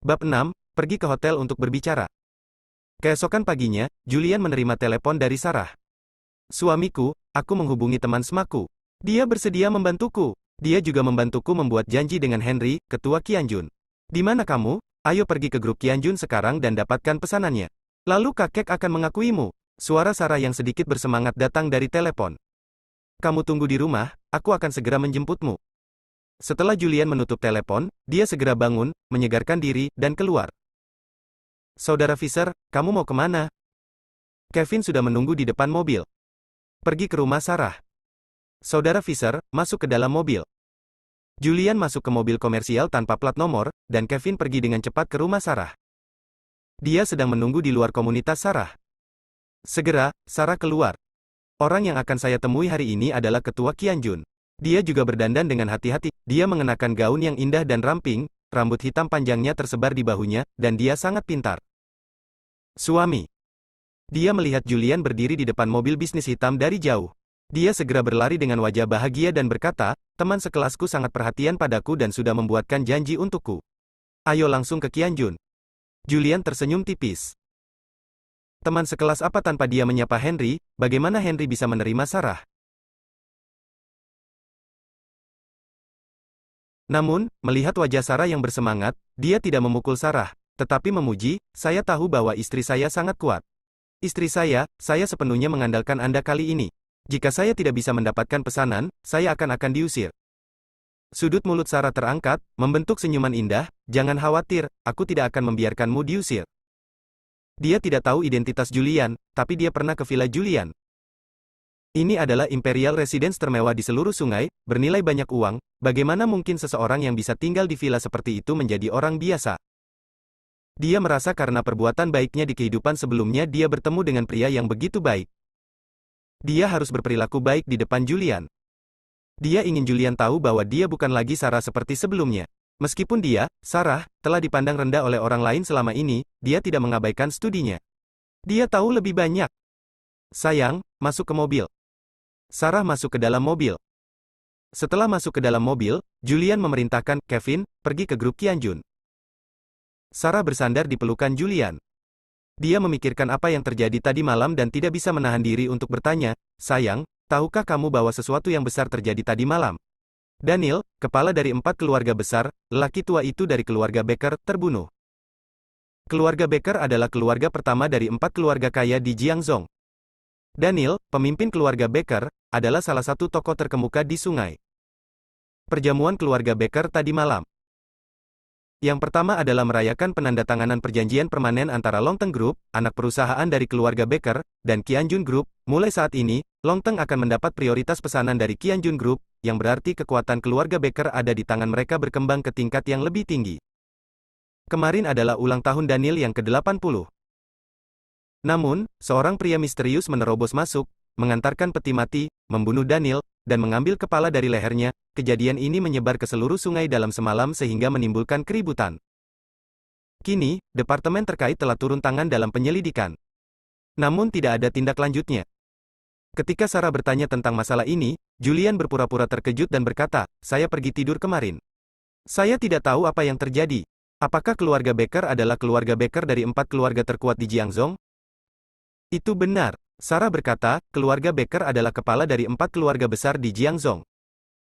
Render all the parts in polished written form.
Bab 6, pergi ke hotel untuk berbicara. Keesokan paginya, Julian menerima telepon dari Sarah. Suamiku, aku menghubungi teman semaku. Dia bersedia membantuku. Dia juga membantuku membuat janji dengan Henry, ketua Qianjun. Di mana kamu? Ayo pergi ke grup Qianjun sekarang dan dapatkan pesanannya. Lalu kakek akan mengakuimu. Suara Sarah yang sedikit bersemangat datang dari telepon. Kamu tunggu di rumah, aku akan segera menjemputmu. Setelah Julian menutup telepon, dia segera bangun, menyegarkan diri, dan keluar. Saudara Fisher, kamu mau kemana? Kevin sudah menunggu di depan mobil. Pergi ke rumah Sarah. Saudara Fisher, masuk ke dalam mobil. Julian masuk ke mobil komersial tanpa plat nomor, dan Kevin pergi dengan cepat ke rumah Sarah. Dia sedang menunggu di luar komunitas Sarah. Segera, Sarah keluar. Orang yang akan saya temui hari ini adalah ketua Qianjun. Dia juga berdandan dengan hati-hati. Dia mengenakan gaun yang indah dan ramping, rambut hitam panjangnya tersebar di bahunya, dan dia sangat pintar. Suami. Dia melihat Julian berdiri di depan mobil bisnis hitam dari jauh. Dia segera berlari dengan wajah bahagia dan berkata, teman sekelasku sangat perhatian padaku dan sudah membuatkan janji untukku. Ayo langsung ke Qianjun. Julian tersenyum tipis. Teman sekelas apa tanpa dia menyapa Henry? Bagaimana Henry bisa menerima Sarah? Namun, melihat wajah Sarah yang bersemangat, dia tidak memukul Sarah, tetapi memuji, saya tahu bahwa istri saya sangat kuat. Istri saya sepenuhnya mengandalkan Anda kali ini. Jika saya tidak bisa mendapatkan pesanan, saya akan diusir. Sudut mulut Sarah terangkat, membentuk senyuman indah, jangan khawatir, aku tidak akan membiarkanmu diusir. Dia tidak tahu identitas Julian, tapi dia pernah ke Villa Julian. Ini adalah Imperial Residence termewah di seluruh sungai, bernilai banyak uang, bagaimana mungkin seseorang yang bisa tinggal di villa seperti itu menjadi orang biasa? Dia merasa karena perbuatan baiknya di kehidupan sebelumnya dia bertemu dengan pria yang begitu baik. Dia harus berperilaku baik di depan Julian. Dia ingin Julian tahu bahwa dia bukan lagi Sarah seperti sebelumnya. Meskipun dia, Sarah, telah dipandang rendah oleh orang lain selama ini, dia tidak mengabaikan studinya. Dia tahu lebih banyak. Sayang, masuk ke mobil. Sarah masuk ke dalam mobil. Setelah masuk ke dalam mobil, Julian memerintahkan, Kevin, pergi ke grup Qianjun. Sarah bersandar di pelukan Julian. Dia memikirkan apa yang terjadi tadi malam dan tidak bisa menahan diri untuk bertanya, sayang, tahukah kamu bahwa sesuatu yang besar terjadi tadi malam? Daniel, kepala dari 4 keluarga besar, lelaki tua itu dari keluarga Becker, terbunuh. Keluarga Becker adalah keluarga pertama dari 4 keluarga kaya di Jiangzhou. Daniel, pemimpin keluarga Becker, adalah salah satu tokoh terkemuka di sungai. Perjamuan keluarga Becker tadi malam. Yang pertama adalah merayakan penandatanganan perjanjian permanen antara Longteng Group, anak perusahaan dari keluarga Becker, dan Qianjun Group. Mulai saat ini, Longteng akan mendapat prioritas pesanan dari Qianjun Group, yang berarti kekuatan keluarga Becker ada di tangan mereka berkembang ke tingkat yang lebih tinggi. Kemarin adalah ulang tahun Daniel yang ke-80. Namun, seorang pria misterius menerobos masuk, mengantarkan peti mati, membunuh Daniel, dan mengambil kepala dari lehernya. Kejadian ini menyebar ke seluruh sungai dalam semalam sehingga menimbulkan keributan. Kini, departemen terkait telah turun tangan dalam penyelidikan. Namun tidak ada tindak lanjutnya. Ketika Sarah bertanya tentang masalah ini, Julian berpura-pura terkejut dan berkata, saya pergi tidur kemarin. Saya tidak tahu apa yang terjadi. Apakah keluarga Becker adalah keluarga Becker dari 4 keluarga terkuat di Jiangzhou? Itu benar. Sarah berkata, keluarga Becker adalah kepala dari 4 keluarga besar di Jiangzhou.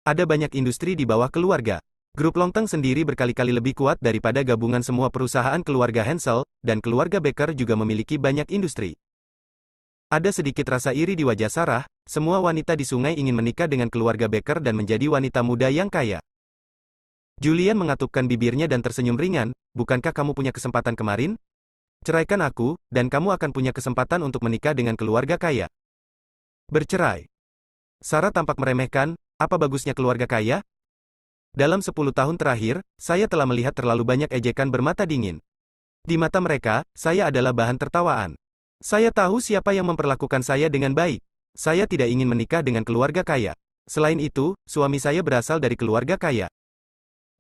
Ada banyak industri di bawah keluarga. Grup Longteng sendiri berkali-kali lebih kuat daripada gabungan semua perusahaan keluarga Hensel, dan keluarga Becker juga memiliki banyak industri. Ada sedikit rasa iri di wajah Sarah, semua wanita di sungai ingin menikah dengan keluarga Becker dan menjadi wanita muda yang kaya. Julian mengatupkan bibirnya dan tersenyum ringan, bukankah kamu punya kesempatan kemarin? Ceraikan aku, dan kamu akan punya kesempatan untuk menikah dengan keluarga kaya. Bercerai. Sarah tampak meremehkan, apa bagusnya keluarga kaya? Dalam 10 tahun terakhir, saya telah melihat terlalu banyak ejekan bermata dingin. Di mata mereka, saya adalah bahan tertawaan. Saya tahu siapa yang memperlakukan saya dengan baik. Saya tidak ingin menikah dengan keluarga kaya. Selain itu, suami saya berasal dari keluarga kaya.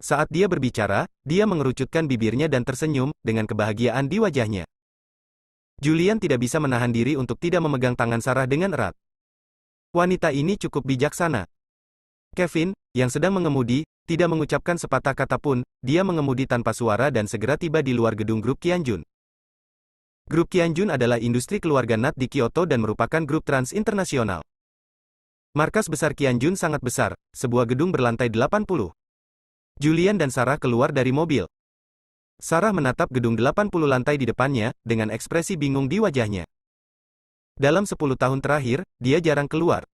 Saat dia berbicara, dia mengerucutkan bibirnya dan tersenyum, dengan kebahagiaan di wajahnya. Julian tidak bisa menahan diri untuk tidak memegang tangan Sarah dengan erat. Wanita ini cukup bijaksana. Kevin, yang sedang mengemudi, Tidak mengucapkan sepatah kata pun, dia mengemudi tanpa suara dan segera tiba di luar gedung grup Qianjun. Grup Qianjun adalah industri keluarga NAT di Kyoto dan merupakan grup trans internasional. Markas besar Qianjun sangat besar, sebuah gedung berlantai 80. Julian dan Sarah keluar dari mobil. Sarah menatap gedung 80 lantai di depannya, dengan ekspresi bingung di wajahnya. Dalam 10 tahun terakhir, dia jarang keluar.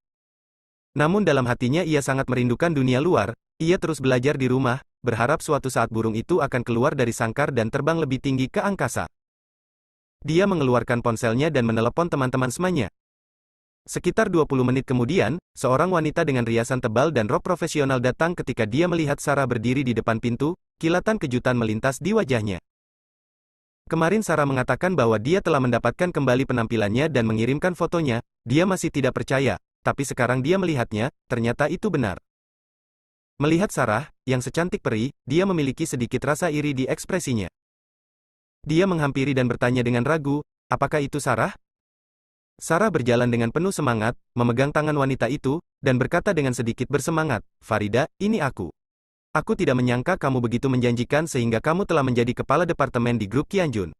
Namun dalam hatinya ia sangat merindukan dunia luar. Ia terus belajar di rumah, berharap suatu saat burung itu akan keluar dari sangkar dan terbang lebih tinggi ke angkasa. Dia mengeluarkan ponselnya dan menelepon teman-teman semanya. Sekitar 20 menit kemudian, seorang wanita dengan riasan tebal dan rok profesional datang ketika dia melihat Sarah berdiri di depan pintu, kilatan kejutan melintas di wajahnya. Kemarin Sarah mengatakan bahwa dia telah mendapatkan kembali penampilannya dan mengirimkan fotonya, dia masih tidak percaya, tapi sekarang dia melihatnya, ternyata itu benar. Melihat Sarah, yang secantik peri, dia memiliki sedikit rasa iri di ekspresinya. Dia menghampiri dan bertanya dengan ragu, apakah itu Sarah? Sarah berjalan dengan penuh semangat, memegang tangan wanita itu, dan berkata dengan sedikit bersemangat, Farida, ini aku. Aku tidak menyangka kamu begitu menjanjikan sehingga kamu telah menjadi kepala departemen di grup Qianjun.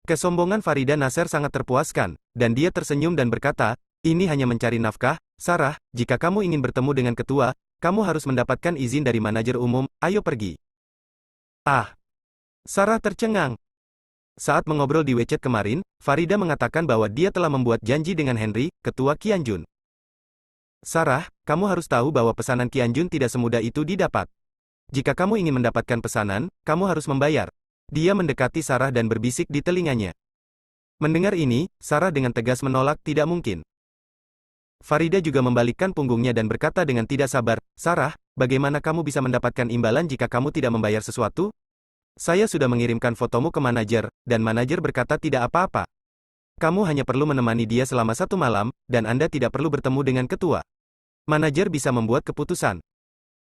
Kesombongan Farida Nasser sangat terpuaskan, dan dia tersenyum dan berkata, ini hanya mencari nafkah, Sarah, jika kamu ingin bertemu dengan ketua, kamu harus mendapatkan izin dari manajer umum, ayo pergi. Ah! Sarah tercengang. Saat mengobrol di WeChat kemarin, Farida mengatakan bahwa dia telah membuat janji dengan Henry, ketua Qianjun. Sarah, kamu harus tahu bahwa pesanan Qianjun tidak semudah itu didapat. Jika kamu ingin mendapatkan pesanan, kamu harus membayar. Dia mendekati Sarah dan berbisik di telinganya. Mendengar ini, Sarah dengan tegas menolak, tidak mungkin. Farida juga membalikkan punggungnya dan berkata dengan tidak sabar, Sarah, bagaimana kamu bisa mendapatkan imbalan jika kamu tidak membayar sesuatu? Saya sudah mengirimkan fotomu ke manajer, dan manajer berkata tidak apa-apa. Kamu hanya perlu menemani dia selama 1 malam, dan Anda tidak perlu bertemu dengan ketua. Manajer bisa membuat keputusan.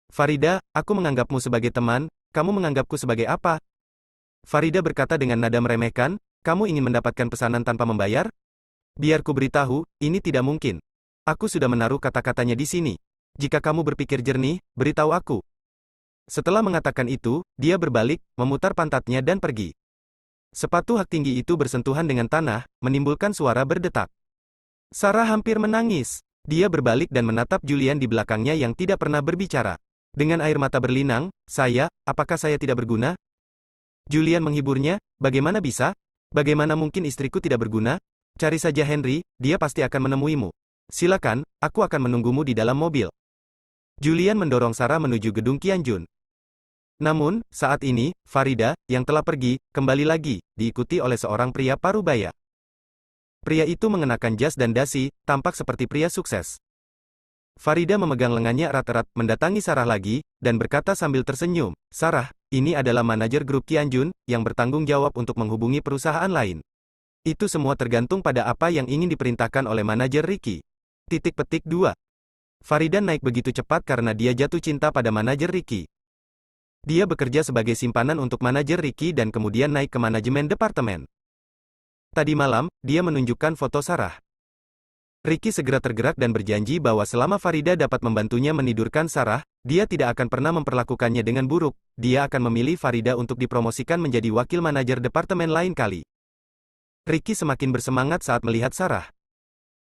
Farida, aku menganggapmu sebagai teman, kamu menganggapku sebagai apa? Farida berkata dengan nada meremehkan, kamu ingin mendapatkan pesanan tanpa membayar? Biar ku beritahu, ini tidak mungkin. Aku sudah menaruh kata-katanya di sini. Jika kamu berpikir jernih, beritahu aku. Setelah mengatakan itu, dia berbalik, memutar pantatnya dan pergi. Sepatu hak tinggi itu bersentuhan dengan tanah, menimbulkan suara berdetak. Sarah hampir menangis. Dia berbalik dan menatap Julian di belakangnya yang tidak pernah berbicara. Dengan air mata berlinang, apakah saya tidak berguna? Julian menghiburnya, bagaimana bisa? Bagaimana mungkin istriku tidak berguna? Cari saja Henry, dia pasti akan menemuimu. Silakan, aku akan menunggumu di dalam mobil. Julian mendorong Sarah menuju gedung Qianjun. Namun, saat ini, Farida, yang telah pergi, kembali lagi, diikuti oleh seorang pria parubaya. Pria itu mengenakan jas dan dasi, tampak seperti pria sukses. Farida memegang lengannya erat-erat, mendatangi Sarah lagi, dan berkata sambil tersenyum, Sarah, ini adalah manajer grup Qianjun, yang bertanggung jawab untuk menghubungi perusahaan lain. Itu semua tergantung pada apa yang ingin diperintahkan oleh manajer Ricky. Petik 2. Farida naik begitu cepat karena dia jatuh cinta pada manajer Ricky. Dia bekerja sebagai simpanan untuk manajer Ricky dan kemudian naik ke manajemen departemen. Tadi malam, dia menunjukkan foto Sarah. Ricky segera tergerak dan berjanji bahwa selama Farida dapat membantunya menidurkan Sarah, dia tidak akan pernah memperlakukannya dengan buruk. Dia akan memilih Farida untuk dipromosikan menjadi wakil manajer departemen lain kali. Ricky semakin bersemangat saat melihat Sarah.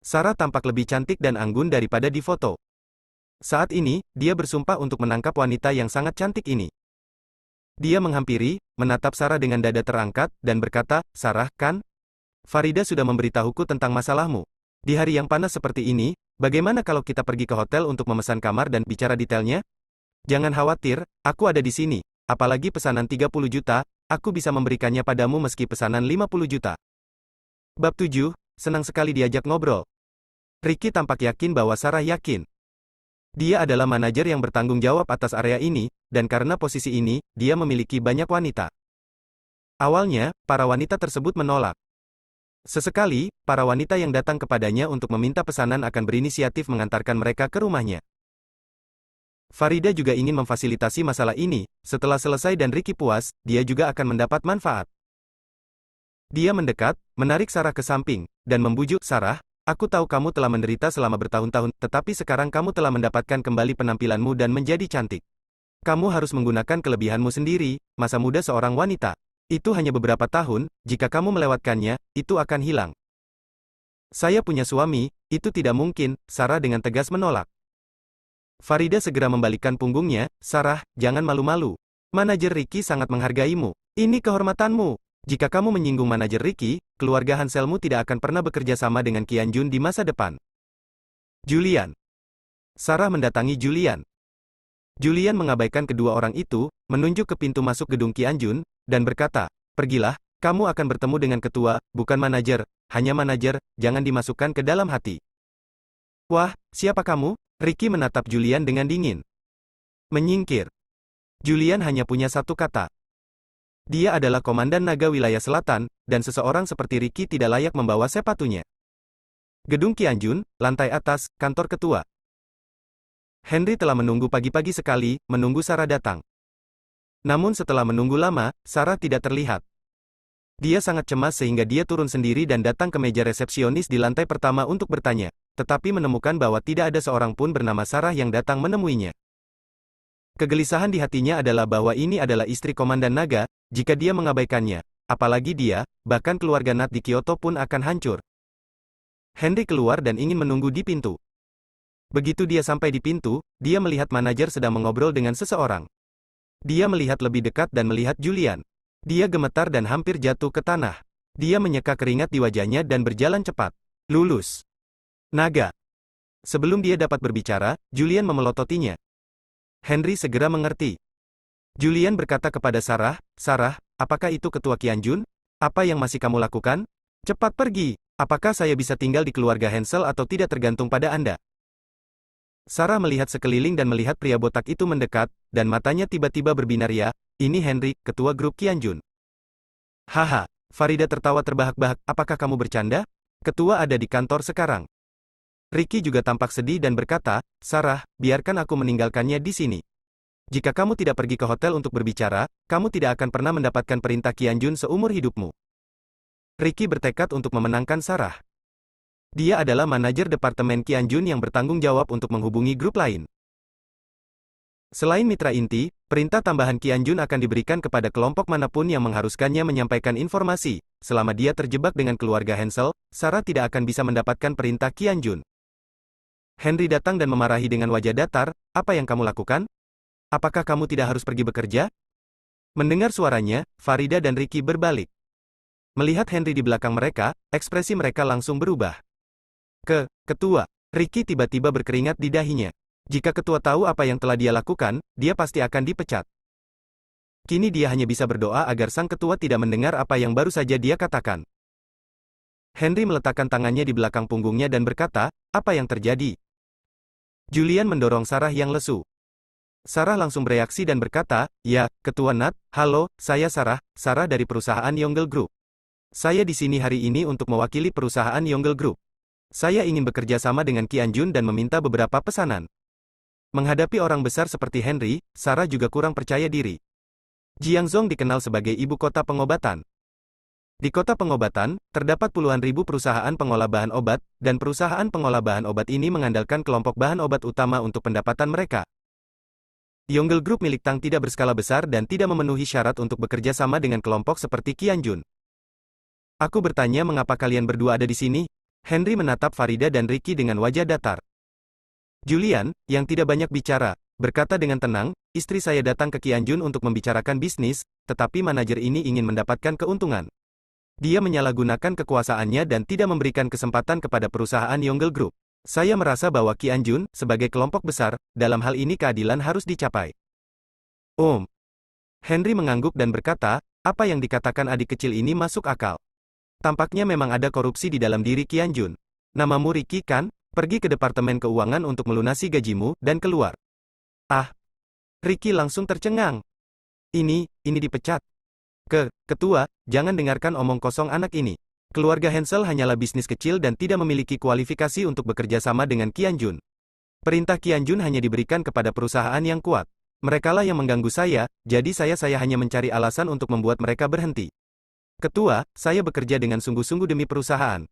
Sarah tampak lebih cantik dan anggun daripada di foto. Saat ini, dia bersumpah untuk menangkap wanita yang sangat cantik ini. Dia menghampiri, menatap Sarah dengan dada terangkat, dan berkata, Sarah, kan? Farida sudah memberitahuku tentang masalahmu. Di hari yang panas seperti ini, bagaimana kalau kita pergi ke hotel untuk memesan kamar dan bicara detailnya? Jangan khawatir, aku ada di sini. Apalagi pesanan 30 juta, aku bisa memberikannya padamu meski pesanan 50 juta. Bab 7, senang sekali diajak ngobrol. Ricky tampak yakin bahwa Sarah yakin. Dia adalah manajer yang bertanggung jawab atas area ini, dan karena posisi ini, dia memiliki banyak wanita. Awalnya, para wanita tersebut menolak. Sesekali, para wanita yang datang kepadanya untuk meminta pesanan akan berinisiatif mengantarkan mereka ke rumahnya. Farida juga ingin memfasilitasi masalah ini, setelah selesai dan Ricky puas, dia juga akan mendapat manfaat. Dia mendekat, menarik Sarah ke samping, dan membujuk, Sarah, Aku tahu kamu telah menderita selama bertahun-tahun, tetapi sekarang kamu telah mendapatkan kembali penampilanmu dan menjadi cantik. Kamu harus menggunakan kelebihanmu sendiri, masa muda seorang wanita. Itu hanya beberapa tahun, jika kamu melewatkannya, itu akan hilang. Saya punya suami, itu tidak mungkin, Sarah dengan tegas menolak. Farida segera membalikkan punggungnya, Sarah, jangan malu-malu. Manajer Ricky sangat menghargaimu. Ini kehormatanmu. Jika kamu menyinggung manajer Ricky, keluarga Hanselmu tidak akan pernah bekerja sama dengan Qianjun di masa depan. Julian. Sarah mendatangi Julian. Julian mengabaikan kedua orang itu, menunjuk ke pintu masuk gedung Qianjun, dan berkata, pergilah, kamu akan bertemu dengan ketua, bukan manajer, hanya manajer, jangan dimasukkan ke dalam hati. Wah, siapa kamu? Ricky menatap Julian dengan dingin. Menyingkir. Julian hanya punya satu kata. Dia adalah komandan naga wilayah selatan, dan seseorang seperti Ricky tidak layak membawa sepatunya. Gedung Qianjun, lantai atas, kantor ketua. Henry telah menunggu pagi-pagi sekali, menunggu Sarah datang. Namun setelah menunggu lama, Sarah tidak terlihat. Dia sangat cemas sehingga dia turun sendiri dan datang ke meja resepsionis di lantai pertama untuk bertanya, tetapi menemukan bahwa tidak ada seorang pun bernama Sarah yang datang menemuinya. Kegelisahan di hatinya adalah bahwa ini adalah istri komandan naga, jika dia mengabaikannya, apalagi dia, bahkan keluarga Nat di Kyoto pun akan hancur. Henry keluar dan ingin menunggu di pintu. Begitu dia sampai di pintu, dia melihat manajer sedang mengobrol dengan seseorang. Dia melihat lebih dekat dan melihat Julian. Dia gemetar dan hampir jatuh ke tanah. Dia menyeka keringat di wajahnya dan berjalan cepat. Lulus. Naga. Sebelum dia dapat berbicara, Julian memelototinya. Henry segera mengerti. Julian berkata kepada Sarah, Sarah, apakah itu ketua Qianjun? Apa yang masih kamu lakukan? Cepat pergi. Apakah saya bisa tinggal di keluarga Hansel atau tidak tergantung pada Anda? Sarah melihat sekeliling dan melihat pria botak itu mendekat, dan matanya tiba-tiba berbinar ya, ini Henry, ketua grup Qianjun. Haha, Farida tertawa terbahak-bahak, apakah kamu bercanda? Ketua ada di kantor sekarang. Ricky juga tampak sedih dan berkata, Sarah, biarkan aku meninggalkannya di sini. Jika kamu tidak pergi ke hotel untuk berbicara, kamu tidak akan pernah mendapatkan perintah Qianjun seumur hidupmu. Ricky bertekad untuk memenangkan Sarah. Dia adalah manajer departemen Qianjun yang bertanggung jawab untuk menghubungi grup lain. Selain mitra inti, perintah tambahan Qianjun akan diberikan kepada kelompok manapun yang mengharuskannya menyampaikan informasi. Selama dia terjebak dengan keluarga Hansel, Sarah tidak akan bisa mendapatkan perintah Qianjun. Henry datang dan memarahi dengan wajah datar, apa yang kamu lakukan? Apakah kamu tidak harus pergi bekerja? Mendengar suaranya, Farida dan Ricky berbalik. Melihat Henry di belakang mereka, ekspresi mereka langsung berubah. Ketua. Ricky tiba-tiba berkeringat di dahinya. Jika ketua tahu apa yang telah dia lakukan, dia pasti akan dipecat. Kini dia hanya bisa berdoa agar sang ketua tidak mendengar apa yang baru saja dia katakan. Henry meletakkan tangannya di belakang punggungnya dan berkata, apa yang terjadi? Julian mendorong Sarah yang lesu. Sarah langsung bereaksi dan berkata, ya, Ketua Nat, halo, saya Sarah, Sarah dari perusahaan Yongle Group. Saya di sini hari ini untuk mewakili perusahaan Yongle Group. Saya ingin bekerja sama dengan Qianjun dan meminta beberapa pesanan. Menghadapi orang besar seperti Henry, Sarah juga kurang percaya diri. Jiangzhou dikenal sebagai ibu kota pengobatan. Di kota pengobatan, terdapat puluhan ribu perusahaan pengolah bahan obat, dan perusahaan pengolah bahan obat ini mengandalkan kelompok bahan obat utama untuk pendapatan mereka. Yongle Group milik Tang tidak berskala besar dan tidak memenuhi syarat untuk bekerja sama dengan kelompok seperti Qianjun. Aku bertanya mengapa kalian berdua ada di sini? Henry menatap Farida dan Ricky dengan wajah datar. Julian, yang tidak banyak bicara, berkata dengan tenang, istri saya datang ke Qianjun untuk membicarakan bisnis, tetapi manajer ini ingin mendapatkan keuntungan. Dia menyalahgunakan kekuasaannya dan tidak memberikan kesempatan kepada perusahaan Yongle Group. Saya merasa bahwa Qianjun, sebagai kelompok besar, dalam hal ini keadilan harus dicapai. Henry mengangguk dan berkata, apa yang dikatakan adik kecil ini masuk akal. Tampaknya memang ada korupsi di dalam diri Qianjun. Namamu Ricky kan? Pergi ke Departemen Keuangan untuk melunasi gajimu, dan keluar. Ricky langsung tercengang. Ini dipecat. Ketua, jangan dengarkan omong kosong anak ini. Keluarga Hansel hanyalah bisnis kecil dan tidak memiliki kualifikasi untuk bekerja sama dengan Qianjun. Perintah Qianjun hanya diberikan kepada perusahaan yang kuat. Merekalah yang mengganggu saya, jadi saya hanya mencari alasan untuk membuat mereka berhenti. Ketua, saya bekerja dengan sungguh-sungguh demi perusahaan.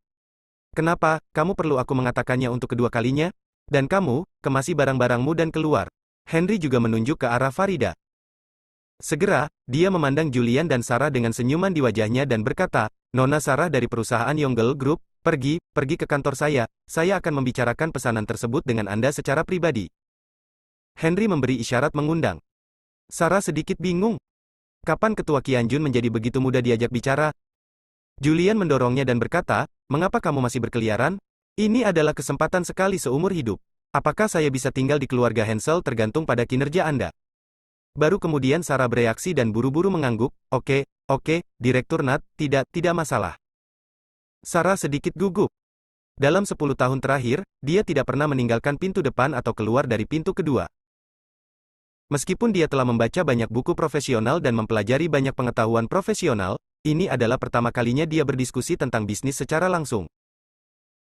Kenapa, kamu perlu aku mengatakannya untuk kedua kalinya? Dan kamu, kemasi barang-barangmu dan keluar. Henry juga menunjuk ke arah Farida. Segera, dia memandang Julian dan Sarah dengan senyuman di wajahnya dan berkata, Nona Sarah dari perusahaan Yongle Group, pergi ke kantor saya akan membicarakan pesanan tersebut dengan Anda secara pribadi. Henry memberi isyarat mengundang. Sarah sedikit bingung. Kapan ketua Qianjun menjadi begitu mudah diajak bicara? Julian mendorongnya dan berkata, mengapa kamu masih berkeliaran? Ini adalah kesempatan sekali seumur hidup. Apakah saya bisa tinggal di keluarga Hansel tergantung pada kinerja Anda? Baru kemudian Sarah bereaksi dan buru-buru mengangguk, oke, Direktur Nat, tidak masalah. Sarah sedikit gugup. Dalam 10 tahun terakhir, dia tidak pernah meninggalkan pintu depan atau keluar dari pintu kedua. Meskipun dia telah membaca banyak buku profesional dan mempelajari banyak pengetahuan profesional, ini adalah pertama kalinya dia berdiskusi tentang bisnis secara langsung.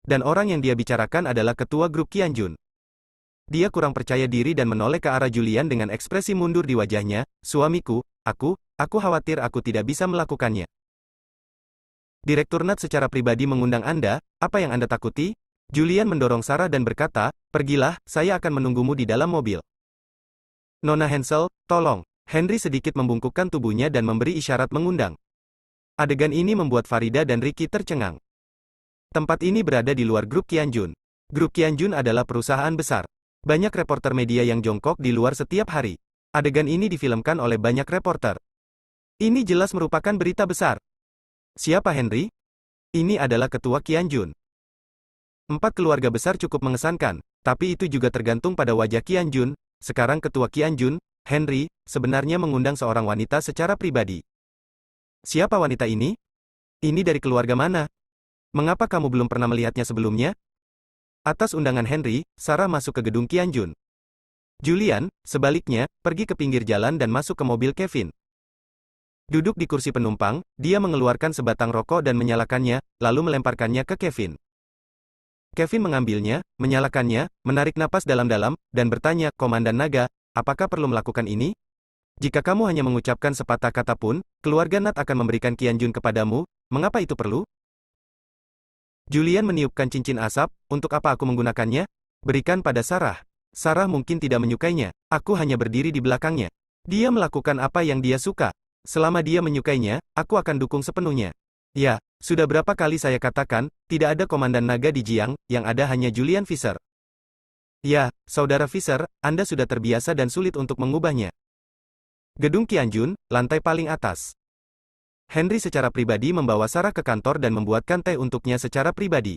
Dan orang yang dia bicarakan adalah ketua grup Qianjun. Dia kurang percaya diri dan menoleh ke arah Julian dengan ekspresi mundur di wajahnya, suamiku, aku khawatir aku tidak bisa melakukannya. Direktur Nat secara pribadi mengundang Anda, apa yang Anda takuti? Julian mendorong Sarah dan berkata, pergilah, saya akan menunggumu di dalam mobil. Nona Hansel, tolong. Henry sedikit membungkukkan tubuhnya dan memberi isyarat mengundang. Adegan ini membuat Farida dan Ricky tercengang. Tempat ini berada di luar grup Qianjun. Grup Qianjun adalah perusahaan besar. Banyak reporter media yang jongkok di luar setiap hari. Adegan ini difilmkan oleh banyak reporter. Ini jelas merupakan berita besar. Siapa Henry? Ini adalah ketua Qianjun. 4 keluarga besar cukup mengesankan, tapi itu juga tergantung pada wajah Qianjun. Sekarang ketua Qianjun, Henry, sebenarnya mengundang seorang wanita secara pribadi. Siapa wanita ini? Ini dari keluarga mana? Mengapa kamu belum pernah melihatnya sebelumnya? Atas undangan Henry, Sarah masuk ke gedung Qianjun. Julian, sebaliknya, pergi ke pinggir jalan dan masuk ke mobil Kevin. Duduk di kursi penumpang, dia mengeluarkan sebatang rokok dan menyalakannya, lalu melemparkannya ke Kevin. Kevin mengambilnya, menyalakannya, menarik napas dalam-dalam, dan bertanya, Komandan Naga, apakah perlu melakukan ini? Jika kamu hanya mengucapkan sepatah kata pun, keluarga Nat akan memberikan Qianjun kepadamu, mengapa itu perlu? Julian meniupkan cincin asap, untuk apa aku menggunakannya? Berikan pada Sarah. Sarah mungkin tidak menyukainya, aku hanya berdiri di belakangnya. Dia melakukan apa yang dia suka. Selama dia menyukainya, aku akan dukung sepenuhnya. Ya, sudah berapa kali saya katakan, tidak ada komandan naga di Jiang, yang ada hanya Julian Fisher. Ya, saudara Fisher, Anda sudah terbiasa dan sulit untuk mengubahnya. Gedung Qianjun, lantai paling atas. Henry secara pribadi membawa Sarah ke kantor dan membuatkan teh untuknya secara pribadi.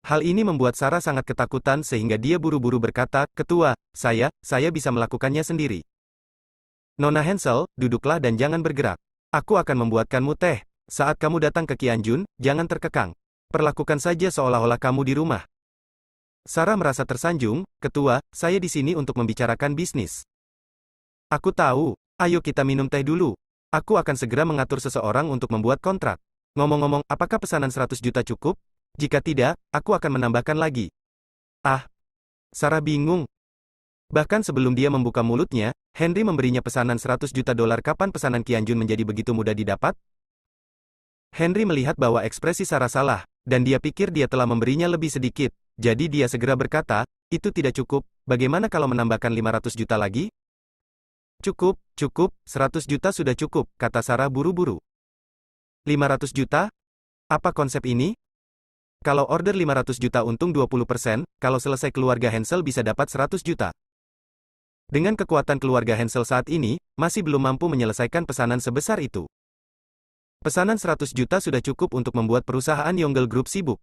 Hal ini membuat Sarah sangat ketakutan sehingga dia buru-buru berkata, Ketua, saya bisa melakukannya sendiri. Nona Hansel, duduklah dan jangan bergerak. Aku akan membuatkanmu teh. Saat kamu datang ke Qianjun, jangan terkekang. Perlakukan saja seolah-olah kamu di rumah. Sarah merasa tersanjung, Ketua, saya di sini untuk membicarakan bisnis. Aku tahu, ayo kita minum teh dulu. Aku akan segera mengatur seseorang untuk membuat kontrak. Ngomong-ngomong, apakah pesanan 100 juta cukup? Jika tidak, aku akan menambahkan lagi. Sarah bingung. Bahkan sebelum dia membuka mulutnya, Henry memberinya pesanan 100 juta dolar. Kapan pesanan Qianjun menjadi begitu mudah didapat? Henry melihat bahwa ekspresi Sarah salah, dan dia pikir dia telah memberinya lebih sedikit. Jadi dia segera berkata, itu tidak cukup, bagaimana kalau menambahkan 500 juta lagi? Cukup, 100 juta sudah cukup, kata Sarah buru-buru. 500 juta? Apa konsep ini? Kalau order 500 juta untung 20%, kalau selesai keluarga Hansel bisa dapat 100 juta. Dengan kekuatan keluarga Hansel saat ini, masih belum mampu menyelesaikan pesanan sebesar itu. Pesanan 100 juta sudah cukup untuk membuat perusahaan Yongle Group sibuk.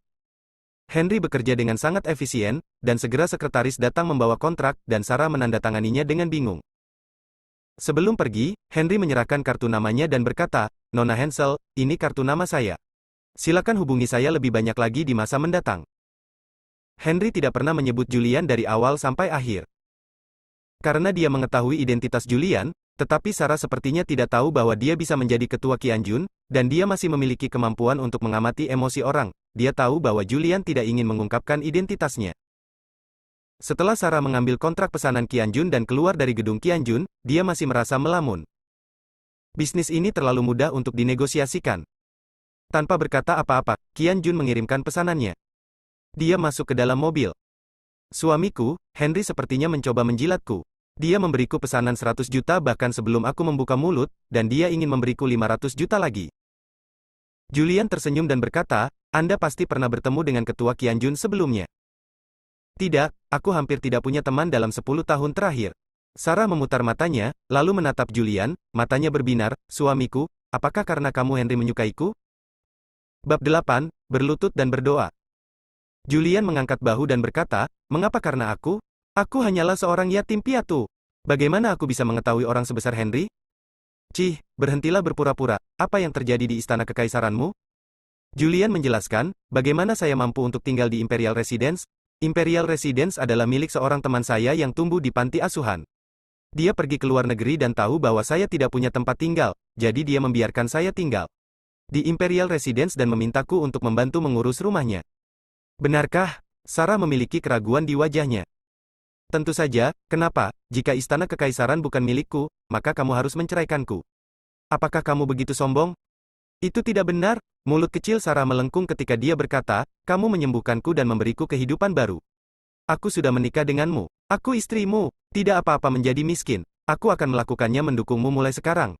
Henry bekerja dengan sangat efisien, dan segera sekretaris datang membawa kontrak, dan Sarah menandatanganinya dengan bingung. Sebelum pergi, Henry menyerahkan kartu namanya dan berkata, Nona Hansel, ini kartu nama saya. Silakan hubungi saya lebih banyak lagi di masa mendatang. Henry tidak pernah menyebut Julian dari awal sampai akhir. Karena dia mengetahui identitas Julian, tetapi Sarah sepertinya tidak tahu bahwa dia bisa menjadi ketua Qianjun, dan dia masih memiliki kemampuan untuk mengamati emosi orang. Dia tahu bahwa Julian tidak ingin mengungkapkan identitasnya. Setelah Sarah mengambil kontrak pesanan Qianjun dan keluar dari gedung Qianjun, dia masih merasa melamun. Bisnis ini terlalu mudah untuk dinegosiasikan. Tanpa berkata apa-apa, Qian Jun mengirimkan pesanannya. Dia masuk ke dalam mobil. Suamiku, Henry sepertinya mencoba menjilatku. Dia memberiku pesanan 100 juta bahkan sebelum aku membuka mulut, dan dia ingin memberiku 500 juta lagi. Julian tersenyum dan berkata, Anda pasti pernah bertemu dengan ketua Qian Jun sebelumnya. Tidak, aku hampir tidak punya teman dalam 10 tahun terakhir. Sarah memutar matanya, lalu menatap Julian, matanya berbinar, suamiku, apakah karena kamu Henry menyukaiku? Bab 8, berlutut dan berdoa. Julian mengangkat bahu dan berkata, mengapa karena aku? Aku hanyalah seorang yatim piatu. Bagaimana aku bisa mengetahui orang sebesar Henry? Cih, berhentilah berpura-pura, apa yang terjadi di istana kekaisaranmu? Julian menjelaskan, bagaimana saya mampu untuk tinggal di Imperial Residence? Imperial Residence adalah milik seorang teman saya yang tumbuh di panti asuhan. Dia pergi ke luar negeri dan tahu bahwa saya tidak punya tempat tinggal, jadi dia membiarkan saya tinggal di Imperial Residence dan memintaku untuk membantu mengurus rumahnya. Benarkah? Sarah memiliki keraguan di wajahnya. Tentu saja, kenapa? Jika istana kekaisaran bukan milikku, maka kamu harus menceraikanku. Apakah kamu begitu sombong? Itu tidak benar. Mulut kecil Sarah melengkung ketika dia berkata, kamu menyembuhkanku dan memberiku kehidupan baru. Aku sudah menikah denganmu. Aku istrimu. Tidak apa-apa menjadi miskin. Aku akan melakukannya mendukungmu mulai sekarang.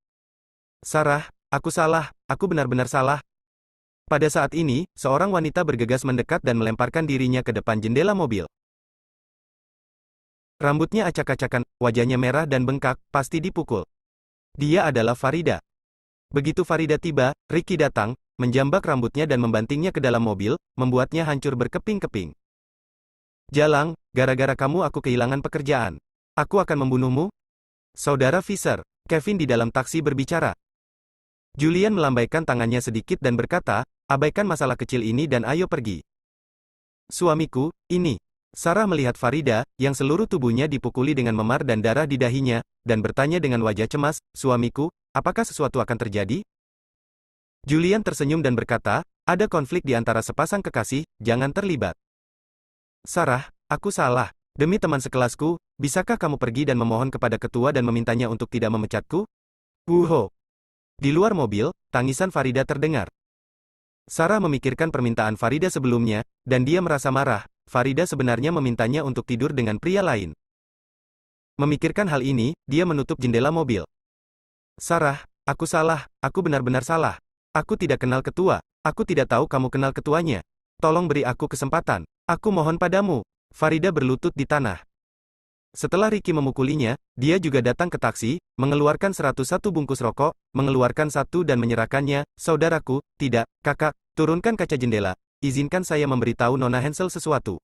Sarah, aku salah. Aku benar-benar salah. Pada saat ini, seorang wanita bergegas mendekat dan melemparkan dirinya ke depan jendela mobil. Rambutnya acak-acakan, wajahnya merah dan bengkak, pasti dipukul. Dia adalah Farida. Begitu Farida tiba, Ricky datang, menjambak rambutnya dan membantingnya ke dalam mobil, membuatnya hancur berkeping-keping. Jalang, gara-gara kamu aku kehilangan pekerjaan. Aku akan membunuhmu? Saudara Fisher, Kevin di dalam taksi berbicara. Julian melambaikan tangannya sedikit dan berkata, abaikan masalah kecil ini dan ayo pergi. Suamiku, ini. Sarah melihat Farida, yang seluruh tubuhnya dipukuli dengan memar dan darah di dahinya, dan bertanya dengan wajah cemas, suamiku, apakah sesuatu akan terjadi? Julian tersenyum dan berkata, ada konflik di antara sepasang kekasih, jangan terlibat. Sarah, aku salah. Demi teman sekelasku, bisakah kamu pergi dan memohon kepada ketua dan memintanya untuk tidak memecatku? Wuho. Di luar mobil, tangisan Farida terdengar. Sarah memikirkan permintaan Farida sebelumnya, dan dia merasa marah. Farida sebenarnya memintanya untuk tidur dengan pria lain. Memikirkan hal ini, dia menutup jendela mobil. Sarah, aku salah, aku benar-benar salah. Aku tidak kenal ketua, aku tidak tahu kamu kenal ketuanya. Tolong beri aku kesempatan, aku mohon padamu. Farida berlutut di tanah. Setelah Ricky memukulinya, dia juga datang ke taksi, mengeluarkan 101 bungkus rokok, mengeluarkan satu dan menyerahkannya, saudaraku, tidak, kakak, turunkan kaca jendela. Izinkan saya memberitahu Nona Hansel sesuatu.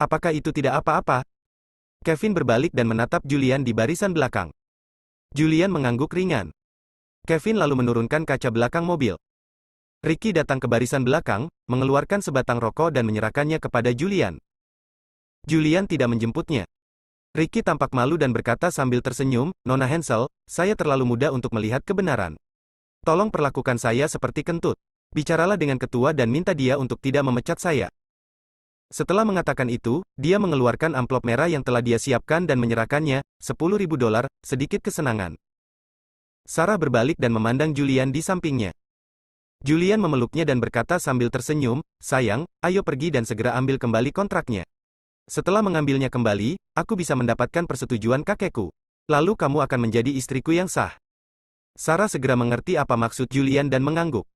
Apakah itu tidak apa-apa? Kevin berbalik dan menatap Julian di barisan belakang. Julian mengangguk ringan. Kevin lalu menurunkan kaca belakang mobil. Ricky datang ke barisan belakang, mengeluarkan sebatang rokok dan menyerahkannya kepada Julian. Julian tidak menjemputnya. Ricky tampak malu dan berkata sambil tersenyum, Nona Hansel, saya terlalu muda untuk melihat kebenaran. Tolong perlakukan saya seperti kentut. Bicaralah dengan ketua dan minta dia untuk tidak memecat saya. Setelah mengatakan itu, dia mengeluarkan amplop merah yang telah dia siapkan dan menyerahkannya, $10.000, sedikit kesenangan. Sarah berbalik dan memandang Julian di sampingnya. Julian memeluknya dan berkata sambil tersenyum, sayang, ayo pergi dan segera ambil kembali kontraknya. Setelah mengambilnya kembali, aku bisa mendapatkan persetujuan kakekku. Lalu kamu akan menjadi istriku yang sah. Sarah segera mengerti apa maksud Julian dan mengangguk.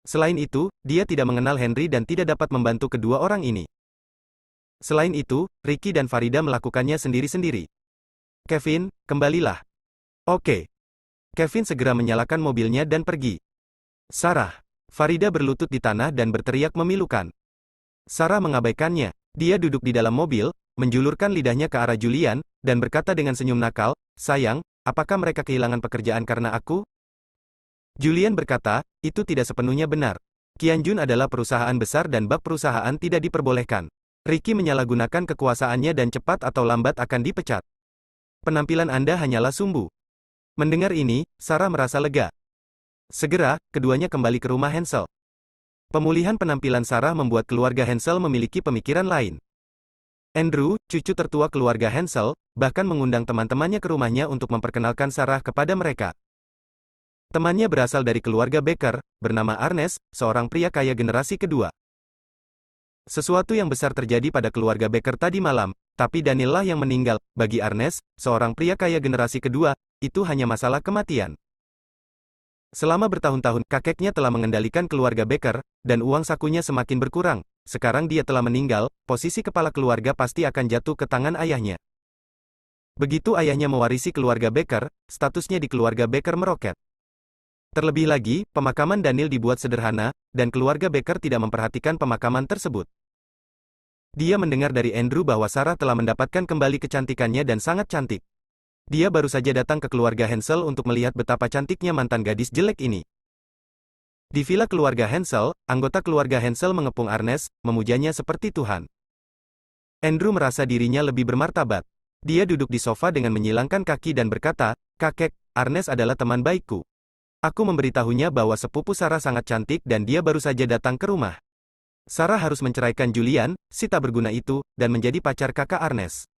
Selain itu, dia tidak mengenal Henry dan tidak dapat membantu kedua orang ini. Selain itu, Ricky dan Farida melakukannya sendiri-sendiri. Kevin, kembalilah. Oke. Kevin segera menyalakan mobilnya dan pergi. Sarah. Farida berlutut di tanah dan berteriak memilukan. Sarah mengabaikannya. Dia duduk di dalam mobil, menjulurkan lidahnya ke arah Julian, dan berkata dengan senyum nakal, sayang, apakah mereka kehilangan pekerjaan karena aku? Julian berkata, itu tidak sepenuhnya benar. Qian Jun adalah perusahaan besar dan bab perusahaan tidak diperbolehkan. Ricky menyalahgunakan kekuasaannya dan cepat atau lambat akan dipecat. Penampilan Anda hanyalah sumbu. Mendengar ini, Sarah merasa lega. Segera, keduanya kembali ke rumah Hansel. Pemulihan penampilan Sarah membuat keluarga Hansel memiliki pemikiran lain. Andrew, cucu tertua keluarga Hansel, bahkan mengundang teman-temannya ke rumahnya untuk memperkenalkan Sarah kepada mereka. Temannya berasal dari keluarga Becker, bernama Ernest, seorang pria kaya generasi kedua. Sesuatu yang besar terjadi pada keluarga Becker tadi malam, tapi Daniel lah yang meninggal. Bagi Ernest, seorang pria kaya generasi kedua, itu hanya masalah kematian. Selama bertahun-tahun, kakeknya telah mengendalikan keluarga Becker, dan uang sakunya semakin berkurang. Sekarang dia telah meninggal, posisi kepala keluarga pasti akan jatuh ke tangan ayahnya. Begitu ayahnya mewarisi keluarga Becker, statusnya di keluarga Becker meroket. Terlebih lagi, pemakaman Daniel dibuat sederhana, dan keluarga Becker tidak memperhatikan pemakaman tersebut. Dia mendengar dari Andrew bahwa Sarah telah mendapatkan kembali kecantikannya dan sangat cantik. Dia baru saja datang ke keluarga Hansel untuk melihat betapa cantiknya mantan gadis jelek ini. Di villa keluarga Hansel, anggota keluarga Hansel mengepung Ernest, memujanya seperti Tuhan. Andrew merasa dirinya lebih bermartabat. Dia duduk di sofa dengan menyilangkan kaki dan berkata, "Kakek, Ernest adalah teman baikku. Aku memberitahunya bahwa sepupu Sarah sangat cantik dan dia baru saja datang ke rumah. Sarah harus menceraikan Julian, si tak berguna itu, dan menjadi pacar kakak Ernest."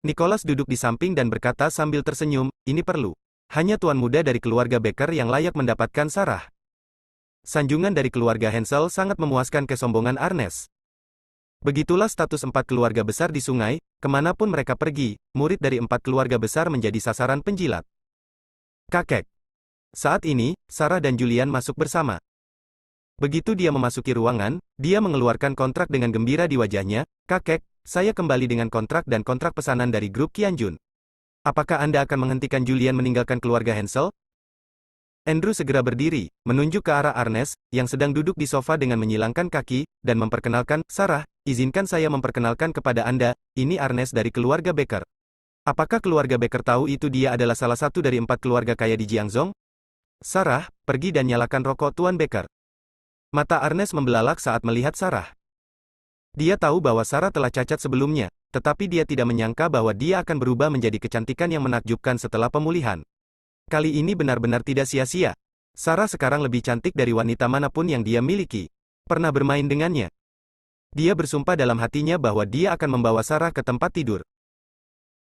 Nicholas duduk di samping dan berkata sambil tersenyum, "Ini perlu. Hanya tuan muda dari keluarga Becker yang layak mendapatkan Sarah." Sanjungan dari keluarga Hansel sangat memuaskan kesombongan Ernest. Begitulah status 4 keluarga besar di sungai, kemanapun mereka pergi, murid dari 4 keluarga besar menjadi sasaran penjilat. Kakek. Saat ini, Sarah dan Julian masuk bersama. Begitu dia memasuki ruangan, dia mengeluarkan kontrak dengan gembira di wajahnya, "Kakek, saya kembali dengan kontrak dan kontrak pesanan dari grup Qianjun. Apakah Anda akan menghentikan Julian meninggalkan keluarga Hansel?" Andrew segera berdiri, menunjuk ke arah Ernest, yang sedang duduk di sofa dengan menyilangkan kaki, dan memperkenalkan, "Sarah, izinkan saya memperkenalkan kepada Anda, ini Ernest dari keluarga Becker. Apakah keluarga Becker tahu itu dia adalah salah satu dari 4 keluarga kaya di Jiangzhou?" "Sarah, pergi dan nyalakan rokok Tuan Becker." Mata Ernest membelalak saat melihat Sarah. Dia tahu bahwa Sarah telah cacat sebelumnya, tetapi dia tidak menyangka bahwa dia akan berubah menjadi kecantikan yang menakjubkan setelah pemulihan. Kali ini benar-benar tidak sia-sia. Sarah sekarang lebih cantik dari wanita manapun yang dia miliki. Pernah bermain dengannya. Dia bersumpah dalam hatinya bahwa dia akan membawa Sarah ke tempat tidur.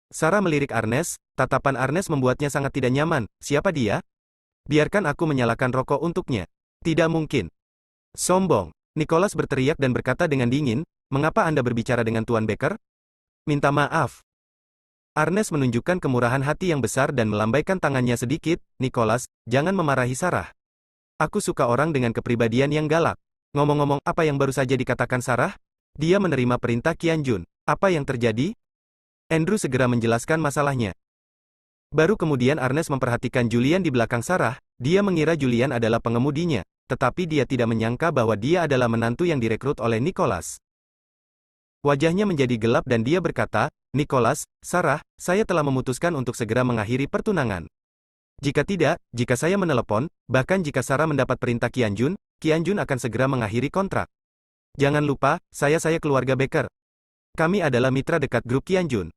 Sarah melirik Ernest, tatapan Ernest membuatnya sangat tidak nyaman. "Siapa dia? Biarkan aku menyalakan rokok untuknya." "Tidak mungkin. Sombong." Nicholas berteriak dan berkata dengan dingin, "Mengapa Anda berbicara dengan Tuan Becker?" "Minta maaf." Ernest menunjukkan kemurahan hati yang besar dan melambaikan tangannya sedikit, "Nicholas, jangan memarahi Sarah. Aku suka orang dengan kepribadian yang galak." "Ngomong-ngomong, apa yang baru saja dikatakan Sarah?" "Dia menerima perintah Qianjun." "Apa yang terjadi?" Andrew segera menjelaskan masalahnya. Baru kemudian Ernest memperhatikan Julian di belakang Sarah, dia mengira Julian adalah pengemudinya, tetapi dia tidak menyangka bahwa dia adalah menantu yang direkrut oleh Nicholas. Wajahnya menjadi gelap dan dia berkata, "Nicholas, Sarah, saya telah memutuskan untuk segera mengakhiri pertunangan. Jika tidak, jika saya menelepon, bahkan jika Sarah mendapat perintah Qianjun, Qianjun akan segera mengakhiri kontrak. Jangan lupa, saya keluarga Becker. Kami adalah mitra dekat grup Qianjun.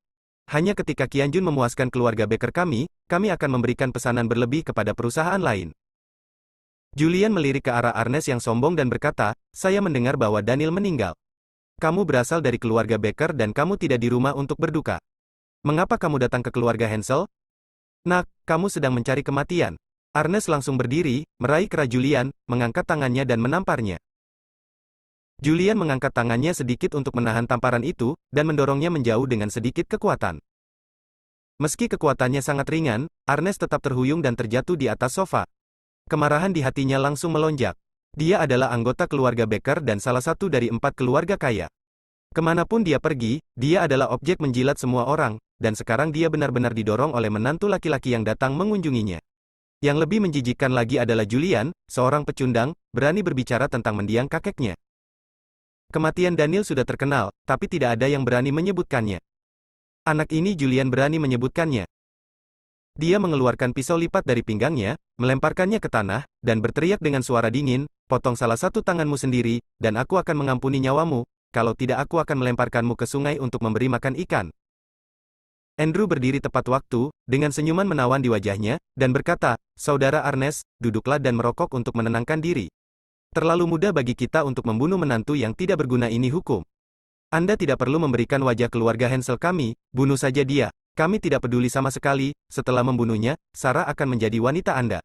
Hanya ketika Qianjun memuaskan keluarga Becker kami akan memberikan pesanan berlebih kepada perusahaan lain." Julian melirik ke arah Ernest yang sombong dan berkata, "Saya mendengar bahwa Daniel meninggal. Kamu berasal dari keluarga Becker dan kamu tidak di rumah untuk berduka. Mengapa kamu datang ke keluarga Hansel?" "Nak, kamu sedang mencari kematian." Ernest langsung berdiri, meraih kera Julian, mengangkat tangannya dan menamparnya. Julian mengangkat tangannya sedikit untuk menahan tamparan itu, dan mendorongnya menjauh dengan sedikit kekuatan. Meski kekuatannya sangat ringan, Ernest tetap terhuyung dan terjatuh di atas sofa. Kemarahan di hatinya langsung melonjak. Dia adalah anggota keluarga Becker dan salah satu dari 4 keluarga kaya. Kemanapun dia pergi, dia adalah objek menjilat semua orang, dan sekarang dia benar-benar didorong oleh menantu laki-laki yang datang mengunjunginya. Yang lebih menjijikkan lagi adalah Julian, seorang pecundang, berani berbicara tentang mendiang kakeknya. Kematian Daniel sudah terkenal, tapi tidak ada yang berani menyebutkannya. Anak ini Julian berani menyebutkannya. Dia mengeluarkan pisau lipat dari pinggangnya, melemparkannya ke tanah, dan berteriak dengan suara dingin, "Potong salah satu tanganmu sendiri, dan aku akan mengampuni nyawamu, kalau tidak aku akan melemparkanmu ke sungai untuk memberi makan ikan." Andrew berdiri tepat waktu, dengan senyuman menawan di wajahnya, dan berkata, "Saudara Ernest, duduklah dan merokok untuk menenangkan diri. Terlalu mudah bagi kita untuk membunuh menantu yang tidak berguna ini hukum. Anda tidak perlu memberikan wajah keluarga Hansel kami, bunuh saja dia. Kami tidak peduli sama sekali, setelah membunuhnya, Sarah akan menjadi wanita Anda."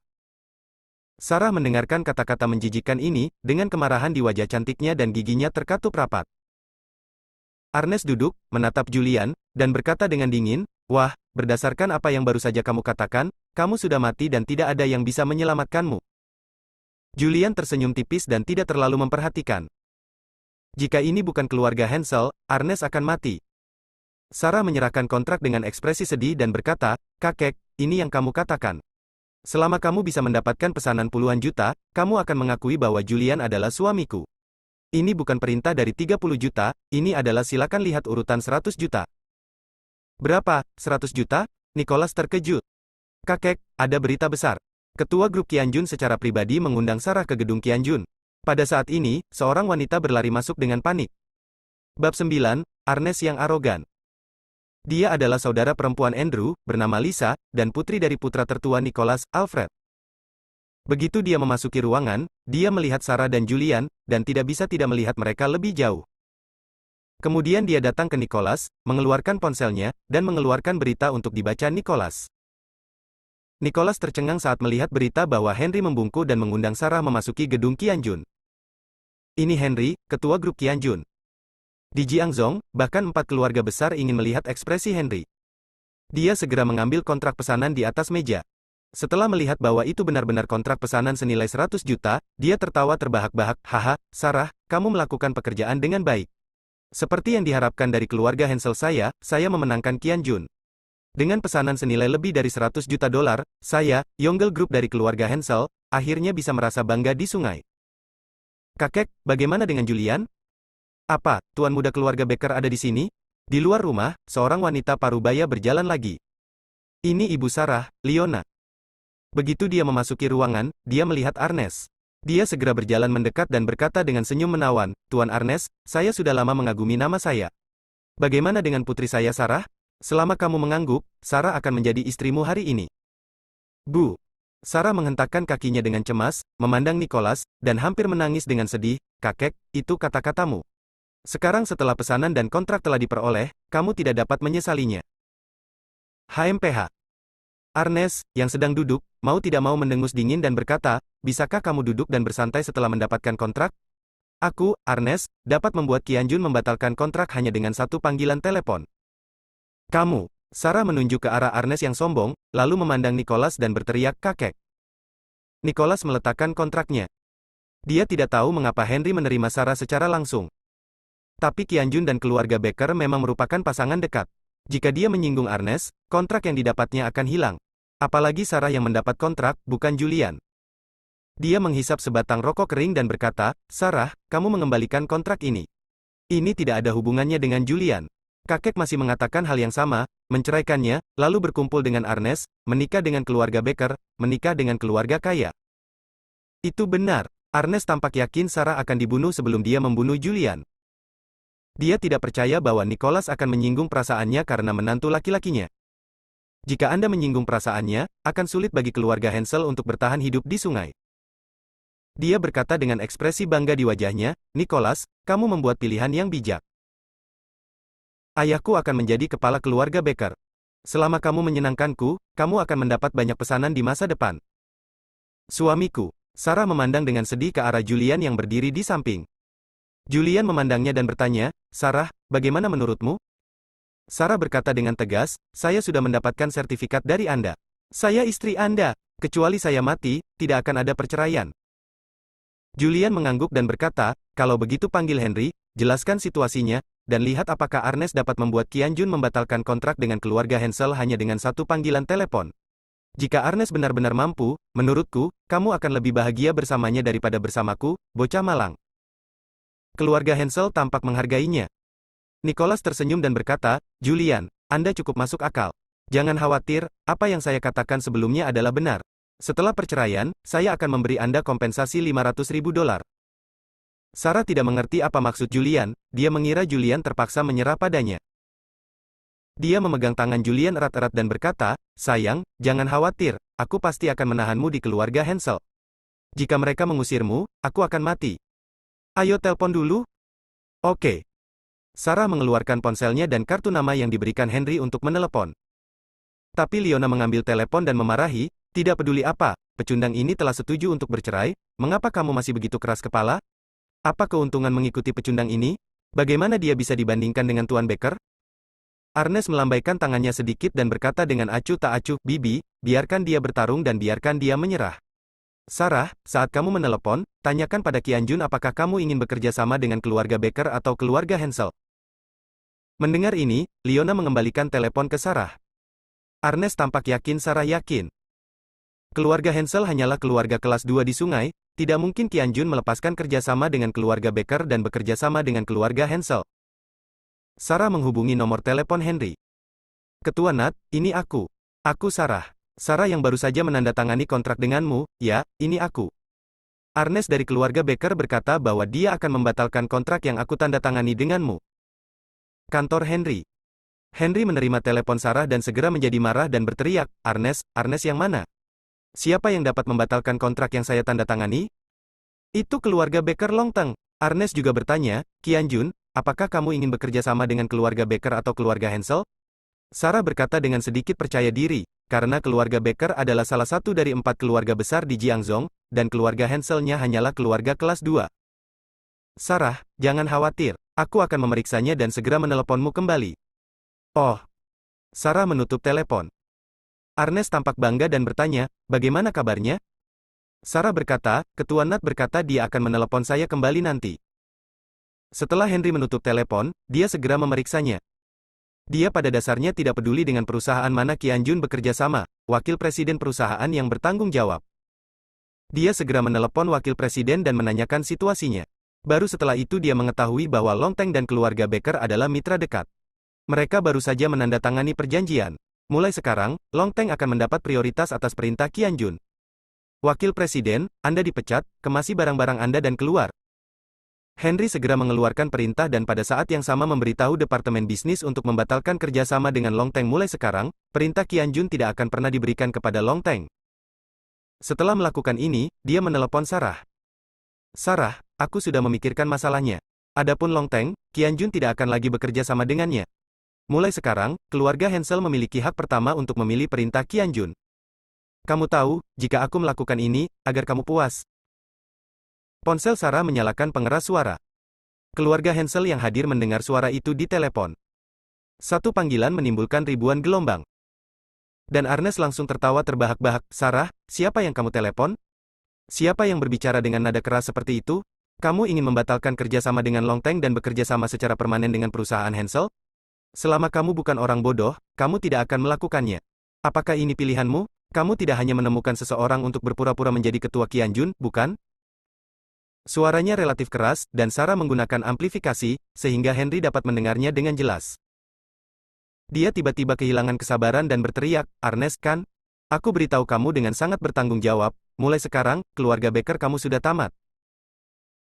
Sarah mendengarkan kata-kata menjijikkan ini, dengan kemarahan di wajah cantiknya dan giginya terkatup rapat. Arnes duduk, menatap Julian, dan berkata dengan dingin, "Wah, berdasarkan apa yang baru saja kamu katakan, kamu sudah mati dan tidak ada yang bisa menyelamatkanmu." Julian tersenyum tipis dan tidak terlalu memperhatikan. Jika ini bukan keluarga Hansel, Arnes akan mati. Sarah menyerahkan kontrak dengan ekspresi sedih dan berkata, "Kakek, ini yang kamu katakan. Selama kamu bisa mendapatkan pesanan puluhan juta, kamu akan mengakui bahwa Julian adalah suamiku. Ini bukan perintah dari 30 juta, ini adalah silakan lihat urutan 100 juta. Berapa, 100 juta? Nicholas terkejut. Kakek, ada berita besar. Ketua grup Qianjun secara pribadi mengundang Sarah ke gedung Qianjun. Pada saat ini, seorang wanita berlari masuk dengan panik. Bab 9, Arnes yang arogan. Dia adalah saudara perempuan Andrew, bernama Lisa, dan putri dari putra tertua Nicholas, Alfred. Begitu dia memasuki ruangan, dia melihat Sarah dan Julian, dan tidak bisa tidak melihat mereka lebih jauh. Kemudian dia datang ke Nicholas, mengeluarkan ponselnya, dan mengeluarkan berita untuk dibaca Nicholas. Nicholas tercengang saat melihat berita bahwa Henry membungkuk dan mengundang Sarah memasuki gedung Qianjun. Ini Henry, ketua grup Qianjun. Di Jiangzhou, bahkan 4 keluarga besar ingin melihat ekspresi Henry. Dia segera mengambil kontrak pesanan di atas meja. Setelah melihat bahwa itu benar-benar kontrak pesanan senilai 100 juta, dia tertawa terbahak-bahak, "Haha, Sarah, kamu melakukan pekerjaan dengan baik. Seperti yang diharapkan dari keluarga Hansel saya memenangkan Qianjun. Dengan pesanan senilai lebih dari 100 juta dolar, saya, Yongle Group dari keluarga Hansel, akhirnya bisa merasa bangga di sungai." "Kakek, bagaimana dengan Julian? Apa, tuan muda keluarga Becker ada di sini?" Di luar rumah, seorang wanita parubaya berjalan lagi. Ini ibu Sarah, Leona. Begitu dia memasuki ruangan, dia melihat Arnes. Dia segera berjalan mendekat dan berkata dengan senyum menawan, "Tuan Arnes, saya sudah lama mengagumi nama saya. Bagaimana dengan putri saya Sarah? Selama kamu mengangguk, Sarah akan menjadi istrimu hari ini." "Bu." Sarah menghentakkan kakinya dengan cemas, memandang Nicholas, dan hampir menangis dengan sedih, "Kakek, itu kata-katamu. Sekarang setelah pesanan dan kontrak telah diperoleh, kamu tidak dapat menyesalinya." HMPH. Arnes, yang sedang duduk, mau tidak mau mendengus dingin dan berkata, "Bisakah kamu duduk dan bersantai setelah mendapatkan kontrak? Aku, Arnes, dapat membuat Qianjun membatalkan kontrak hanya dengan satu panggilan telepon." "Kamu." Sarah menunjuk ke arah Arnes yang sombong, lalu memandang Nicholas dan berteriak, "Kakek." Nicholas meletakkan kontraknya. Dia tidak tahu mengapa Henry menerima Sarah secara langsung. Tapi Qianjun dan keluarga Becker memang merupakan pasangan dekat. Jika dia menyinggung Arnes, kontrak yang didapatnya akan hilang. Apalagi Sarah yang mendapat kontrak, bukan Julian. Dia menghisap sebatang rokok kering dan berkata, "Sarah, kamu mengembalikan kontrak ini. Ini tidak ada hubungannya dengan Julian." Kakek masih mengatakan hal yang sama, menceraikannya, lalu berkumpul dengan Arnes, menikah dengan keluarga Becker, menikah dengan keluarga kaya. Itu benar. Arnes tampak yakin Sarah akan dibunuh sebelum dia membunuh Julian. Dia tidak percaya bahwa Nicholas akan menyinggung perasaannya karena menantu laki-lakinya. Jika Anda menyinggung perasaannya, akan sulit bagi keluarga Hansel untuk bertahan hidup di sungai. Dia berkata dengan ekspresi bangga di wajahnya, "Nicholas, kamu membuat pilihan yang bijak. Ayahku akan menjadi kepala keluarga Becker. Selama kamu menyenangkanku, kamu akan mendapat banyak pesanan di masa depan." "Suamiku." Sarah memandang dengan sedih ke arah Julian yang berdiri di samping. Julian memandangnya dan bertanya, "Sarah, bagaimana menurutmu?" Sarah berkata dengan tegas, "Saya sudah mendapatkan sertifikat dari Anda. Saya istri Anda. Kecuali saya mati, tidak akan ada perceraian." Julian mengangguk dan berkata, "Kalau begitu panggil Henry, jelaskan situasinya, dan lihat apakah Arnes dapat membuat Qianjun membatalkan kontrak dengan keluarga Hansel hanya dengan satu panggilan telepon. Jika Arnes benar-benar mampu, menurutku, kamu akan lebih bahagia bersamanya daripada bersamaku, bocah malang." Keluarga Hansel tampak menghargainya. Nicholas tersenyum dan berkata, "Julian, Anda cukup masuk akal. Jangan khawatir, apa yang saya katakan sebelumnya adalah benar. Setelah perceraian, saya akan memberi Anda kompensasi 500.000 dolar." Sarah tidak mengerti apa maksud Julian, dia mengira Julian terpaksa menyerah padanya. Dia memegang tangan Julian erat-erat dan berkata, "Sayang, jangan khawatir, aku pasti akan menahanmu di keluarga Hansel. Jika mereka mengusirmu, aku akan mati. Ayo telepon dulu." "Oke." Sarah mengeluarkan ponselnya dan kartu nama yang diberikan Henry untuk menelepon. Tapi Leona mengambil telepon dan memarahi, "Tidak peduli apa, pecundang ini telah setuju untuk bercerai, mengapa kamu masih begitu keras kepala? Apa keuntungan mengikuti pecundang ini? Bagaimana dia bisa dibandingkan dengan Tuan Baker? Arnes melambaikan tangannya sedikit dan berkata dengan acuh tak acuh, Bibi, biarkan dia bertarung dan biarkan dia menyerah. Sarah, saat kamu menelepon, tanyakan pada Qianjun apakah kamu ingin bekerja sama dengan keluarga Baker atau keluarga Hensel. Mendengar ini, Leona mengembalikan telepon ke Sarah. Arnes tampak yakin Sarah yakin. Keluarga Hensel hanyalah keluarga kelas 2 di sungai, tidak mungkin Qianjun melepaskan kerjasama dengan keluarga Baker dan bekerja sama dengan keluarga Hensel. Sarah menghubungi nomor telepon Henry. Ketua Nat, ini aku. Aku Sarah. Sarah yang baru saja menandatangani kontrak denganmu, ya, ini aku. Arnes dari keluarga Baker berkata bahwa dia akan membatalkan kontrak yang aku tandatangani denganmu. Kantor Henry. Henry menerima telepon Sarah dan segera menjadi marah dan berteriak, Arnes yang mana? Siapa yang dapat membatalkan kontrak yang saya tandatangani? Itu keluarga Baker Longteng. Arnes juga bertanya, Qianjun, apakah kamu ingin bekerja sama dengan keluarga Baker atau keluarga Hensel? Sarah berkata dengan sedikit percaya diri, karena keluarga Baker adalah salah satu dari 4 keluarga besar di Jiangzhou, dan keluarga Henselnya hanyalah keluarga kelas 2. Sarah, jangan khawatir, aku akan memeriksanya dan segera meneleponmu kembali. Oh. Sarah menutup telepon. Arnes tampak bangga dan bertanya, bagaimana kabarnya? Sarah berkata, Ketua Nat berkata dia akan menelepon saya kembali nanti. Setelah Henry menutup telepon, dia segera memeriksanya. Dia pada dasarnya tidak peduli dengan perusahaan mana Qianjun bekerja sama, wakil presiden perusahaan yang bertanggung jawab. Dia segera menelepon wakil presiden dan menanyakan situasinya. Baru setelah itu dia mengetahui bahwa Longteng dan keluarga Baker adalah mitra dekat. Mereka baru saja menandatangani perjanjian. Mulai sekarang, Longteng akan mendapat prioritas atas perintah Qianjun. Wakil Presiden, Anda dipecat, kemasi barang-barang Anda dan keluar. Henry segera mengeluarkan perintah dan pada saat yang sama memberitahu Departemen Bisnis untuk membatalkan kerjasama dengan Longteng mulai sekarang, perintah Qianjun tidak akan pernah diberikan kepada Longteng. Setelah melakukan ini, dia menelepon Sarah. Sarah, aku sudah memikirkan masalahnya. Adapun Longteng, Qianjun tidak akan lagi bekerja sama dengannya. Mulai sekarang, keluarga Hensel memiliki hak pertama untuk memilih perintah Qianjun. Kamu tahu, jika aku melakukan ini, agar kamu puas. Ponsel Sarah menyalakan pengeras suara. Keluarga Hensel yang hadir mendengar suara itu di telepon. Satu panggilan menimbulkan ribuan gelombang. Dan Arnes langsung tertawa terbahak-bahak, Sarah, siapa yang kamu telepon? Siapa yang berbicara dengan nada keras seperti itu? Kamu ingin membatalkan kerjasama dengan Longteng dan bekerja sama secara permanen dengan perusahaan Hensel? Selama kamu bukan orang bodoh, kamu tidak akan melakukannya. Apakah ini pilihanmu? Kamu tidak hanya menemukan seseorang untuk berpura-pura menjadi ketua Qianjun, bukan? Suaranya relatif keras, dan Sarah menggunakan amplifikasi, sehingga Henry dapat mendengarnya dengan jelas. Dia tiba-tiba kehilangan kesabaran dan berteriak, Arnes kan? Aku beritahu kamu dengan sangat bertanggung jawab, mulai sekarang, keluarga Baker kamu sudah tamat.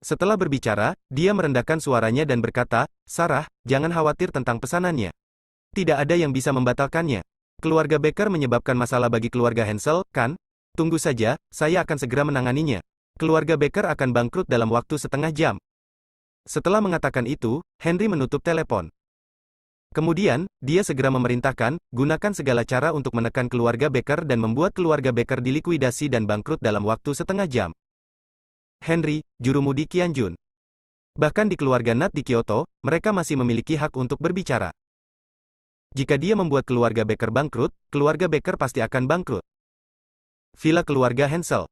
Setelah berbicara, dia merendahkan suaranya dan berkata, Sarah, jangan khawatir tentang pesanannya. Tidak ada yang bisa membatalkannya. Keluarga Baker menyebabkan masalah bagi keluarga Hensel, kan? Tunggu saja, saya akan segera menanganinya. Keluarga Baker akan bangkrut dalam waktu setengah jam. Setelah mengatakan itu, Henry menutup telepon. Kemudian, dia segera memerintahkan, gunakan segala cara untuk menekan keluarga Baker dan membuat keluarga Baker dilikuidasi dan bangkrut dalam waktu setengah jam. Henry, jurumudi Qianjun. Bahkan di keluarga Nat di Kyoto, mereka masih memiliki hak untuk berbicara. Jika dia membuat keluarga Baker bangkrut, keluarga Baker pasti akan bangkrut. Villa keluarga Hensel.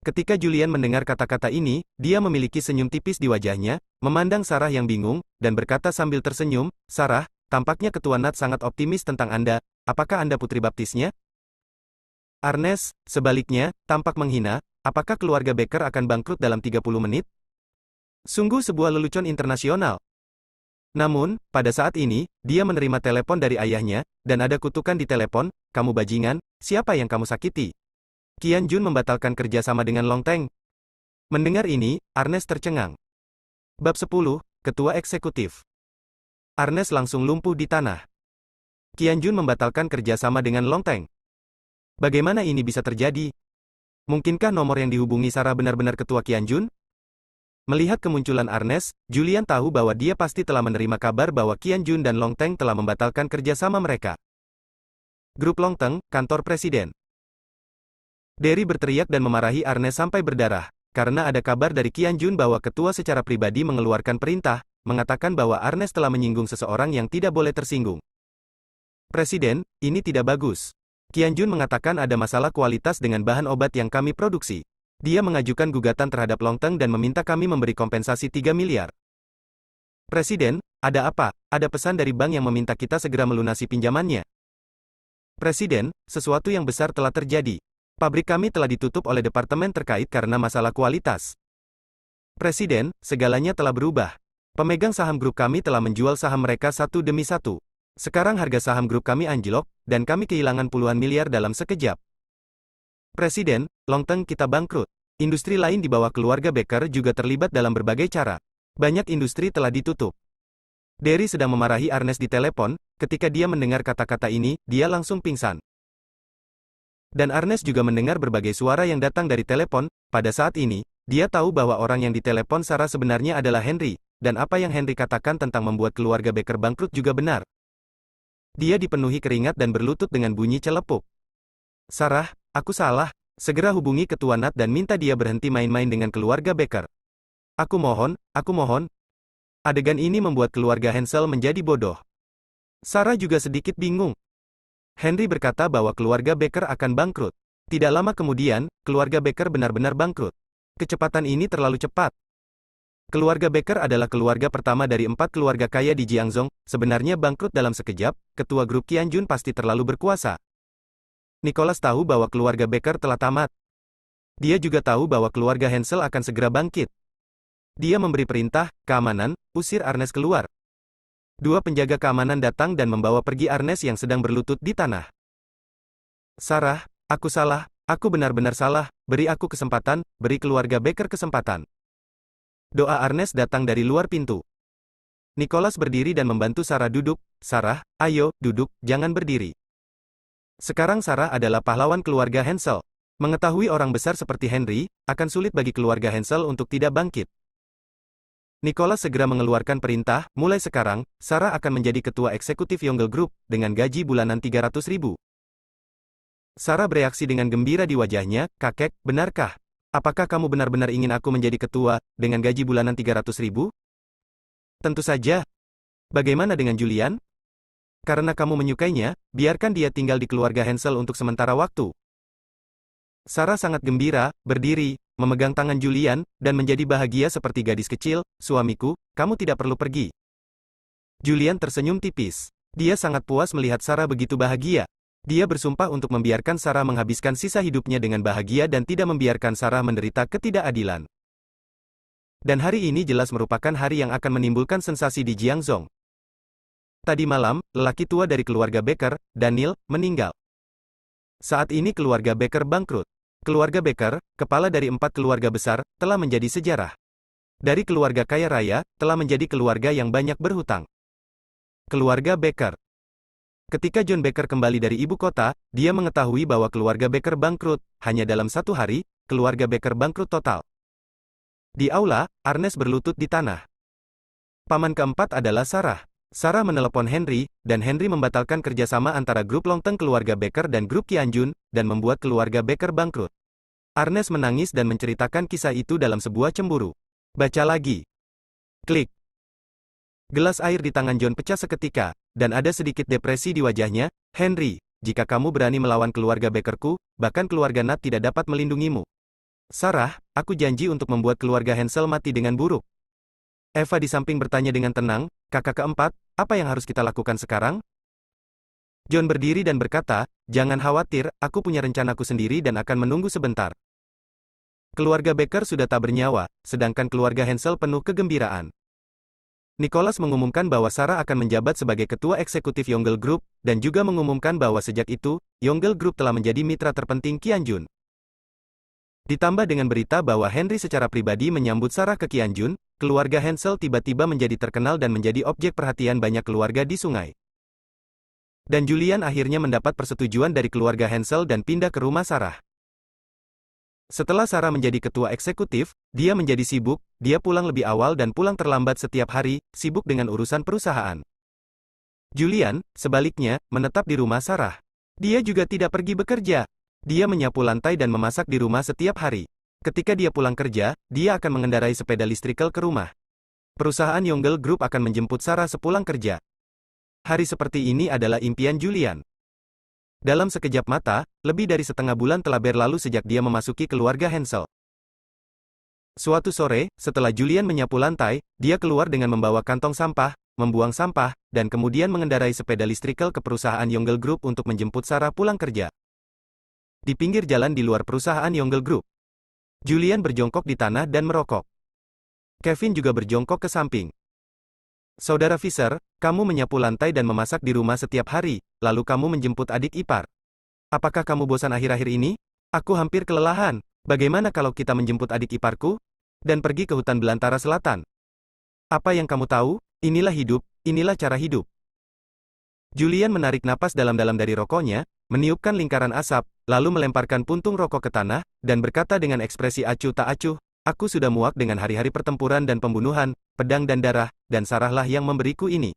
Ketika Julian mendengar kata-kata ini, dia memiliki senyum tipis di wajahnya, memandang Sarah yang bingung, dan berkata sambil tersenyum, Sarah, tampaknya Ketua Nat sangat optimis tentang Anda, apakah Anda putri baptisnya? Arnes, sebaliknya, tampak menghina, apakah keluarga Baker akan bangkrut dalam 30 menit? Sungguh sebuah lelucon internasional. Namun, pada saat ini, dia menerima telepon dari ayahnya, dan ada kutukan di telepon, kamu bajingan, siapa yang kamu sakiti? Qianjun membatalkan kerjasama dengan Longteng. Mendengar ini, Arnes tercengang. Bab 10, Ketua Eksekutif. Arnes langsung lumpuh di tanah. Qianjun membatalkan kerjasama dengan Longteng. Bagaimana ini bisa terjadi? Mungkinkah nomor yang dihubungi Sarah benar-benar Ketua Qianjun? Melihat kemunculan Arnes, Julian tahu bahwa dia pasti telah menerima kabar bahwa Qianjun dan Longteng telah membatalkan kerjasama mereka. Grup Longteng, Kantor Presiden. Derry berteriak dan memarahi Arnes sampai berdarah, karena ada kabar dari Qianjun bahwa ketua secara pribadi mengeluarkan perintah, mengatakan bahwa Arnes telah menyinggung seseorang yang tidak boleh tersinggung. Presiden, ini tidak bagus. Qianjun mengatakan ada masalah kualitas dengan bahan obat yang kami produksi. Dia mengajukan gugatan terhadap Longteng dan meminta kami memberi kompensasi 3 miliar. Presiden, ada apa? Ada pesan dari bank yang meminta kita segera melunasi pinjamannya. Presiden, sesuatu yang besar telah terjadi. Pabrik kami telah ditutup oleh departemen terkait karena masalah kualitas. Presiden, segalanya telah berubah. Pemegang saham grup kami telah menjual saham mereka satu demi satu. Sekarang harga saham grup kami anjlok, dan kami kehilangan puluhan miliar dalam sekejap. Presiden, Longteng kita bangkrut. Industri lain di bawah keluarga Becker juga terlibat dalam berbagai cara. Banyak industri telah ditutup. Derry sedang memarahi Arnes di telepon, ketika dia mendengar kata-kata ini, dia langsung pingsan. Dan Arnes juga mendengar berbagai suara yang datang dari telepon. Pada saat ini, dia tahu bahwa orang yang ditelepon Sarah sebenarnya adalah Henry, dan apa yang Henry katakan tentang membuat keluarga Becker bangkrut juga benar. Dia dipenuhi keringat dan berlutut dengan bunyi celepuk. Sarah, aku salah. Segera hubungi Ketua Nat dan minta dia berhenti main-main dengan keluarga Becker. Aku mohon, aku mohon. Adegan ini membuat keluarga Hensel menjadi bodoh. Sarah juga sedikit bingung. Henry berkata bahwa keluarga Becker akan bangkrut. Tidak lama kemudian, keluarga Becker benar-benar bangkrut. Kecepatan ini terlalu cepat. Keluarga Becker adalah keluarga pertama dari 4 keluarga kaya di Jiangzhou, sebenarnya bangkrut dalam sekejap. Ketua grup Qianjun pasti terlalu berkuasa. Nicholas tahu bahwa keluarga Becker telah tamat. Dia juga tahu bahwa keluarga Hensel akan segera bangkit. Dia memberi perintah, keamanan, usir Arnes keluar. 2 penjaga keamanan datang dan membawa pergi Arnes yang sedang berlutut di tanah. Sarah, aku salah, aku benar-benar salah, beri aku kesempatan, beri keluarga Becker kesempatan. Doa Arnes datang dari luar pintu. Nicholas berdiri dan membantu Sarah duduk. Sarah, ayo, duduk, jangan berdiri. Sekarang Sarah adalah pahlawan keluarga Hensel. Mengetahui orang besar seperti Henry, akan sulit bagi keluarga Hensel untuk tidak bangkit. Nicholas segera mengeluarkan perintah, mulai sekarang, Sarah akan menjadi ketua eksekutif Yongle Group, dengan gaji bulanan 300.000. Sarah bereaksi dengan gembira di wajahnya, kakek, benarkah? Apakah kamu benar-benar ingin aku menjadi ketua, dengan gaji bulanan 300.000? Tentu saja. Bagaimana dengan Julian? Karena kamu menyukainya, biarkan dia tinggal di keluarga Hensel untuk sementara waktu. Sarah sangat gembira, berdiri, memegang tangan Julian, dan menjadi bahagia seperti gadis kecil. Suamiku, kamu tidak perlu pergi. Julian tersenyum tipis. Dia sangat puas melihat Sarah begitu bahagia. Dia bersumpah untuk membiarkan Sarah menghabiskan sisa hidupnya dengan bahagia dan tidak membiarkan Sarah menderita ketidakadilan. Dan hari ini jelas merupakan hari yang akan menimbulkan sensasi di Jiangzhou. Tadi malam, lelaki tua dari keluarga Becker, Daniel, meninggal. Saat ini keluarga Becker bangkrut. Keluarga Becker, kepala dari 4 keluarga besar, telah menjadi sejarah. Dari keluarga kaya raya, telah menjadi keluarga yang banyak berhutang. Keluarga Becker. Ketika John Becker kembali dari ibu kota, dia mengetahui bahwa keluarga Becker bangkrut. Hanya dalam 1 hari, keluarga Becker bangkrut total. Di aula, Arnes berlutut di tanah. Paman keempat adalah Sarah. Sarah menelepon Henry, dan Henry membatalkan kerjasama antara grup Longteng keluarga Becker dan grup Qianjun, dan membuat keluarga Becker bangkrut. Arnes menangis dan menceritakan kisah itu dalam sebuah cemburu. Baca lagi. Klik. Gelas air di tangan John pecah seketika, dan ada sedikit depresi di wajahnya. Henry, jika kamu berani melawan keluarga Beckerku, bahkan keluarga Nat tidak dapat melindungimu. Sarah, aku janji untuk membuat keluarga Hensel mati dengan buruk. Eva di samping bertanya dengan tenang, kakak keempat, apa yang harus kita lakukan sekarang? John berdiri dan berkata, jangan khawatir, aku punya rencanaku sendiri dan akan menunggu sebentar. Keluarga Becker sudah tak bernyawa, sedangkan keluarga Hensel penuh kegembiraan. Nicholas mengumumkan bahwa Sarah akan menjabat sebagai ketua eksekutif Yongle Group, dan juga mengumumkan bahwa sejak itu, Yongle Group telah menjadi mitra terpenting Qianjun. Ditambah dengan berita bahwa Henry secara pribadi menyambut Sarah ke Qianjun, keluarga Hensel tiba-tiba menjadi terkenal dan menjadi objek perhatian banyak keluarga di sungai. Dan Julian akhirnya mendapat persetujuan dari keluarga Hensel dan pindah ke rumah Sarah. Setelah Sarah menjadi ketua eksekutif, dia menjadi sibuk, dia pulang lebih awal dan pulang terlambat setiap hari, sibuk dengan urusan perusahaan. Julian, sebaliknya, menetap di rumah Sarah. Dia juga tidak pergi bekerja. Dia menyapu lantai dan memasak di rumah setiap hari. Ketika dia pulang kerja, dia akan mengendarai sepeda listrikal ke rumah. Perusahaan Yongle Group akan menjemput Sarah sepulang kerja. Hari seperti ini adalah impian Julian. Dalam sekejap mata, lebih dari setengah bulan telah berlalu sejak dia memasuki keluarga Hansel. Suatu sore, setelah Julian menyapu lantai, dia keluar dengan membawa kantong sampah, membuang sampah, dan kemudian mengendarai sepeda listrikal ke perusahaan Yongle Group untuk menjemput Sarah pulang kerja. Di pinggir jalan di luar perusahaan Yongle Group, Julian berjongkok di tanah dan merokok. Kevin juga berjongkok ke samping. Saudara Fisher, kamu menyapu lantai dan memasak di rumah setiap hari, lalu kamu menjemput adik ipar. Apakah kamu bosan akhir-akhir ini? Aku hampir kelelahan. Bagaimana kalau kita menjemput adik iparku? Dan pergi ke hutan belantara selatan. Apa yang kamu tahu? Inilah hidup, inilah cara hidup. Julian menarik napas dalam-dalam dari rokoknya, meniupkan lingkaran asap, lalu melemparkan puntung rokok ke tanah, dan berkata dengan ekspresi acuh tak acuh, aku sudah muak dengan hari-hari pertempuran dan pembunuhan, pedang dan darah, dan Sarahlah yang memberiku ini.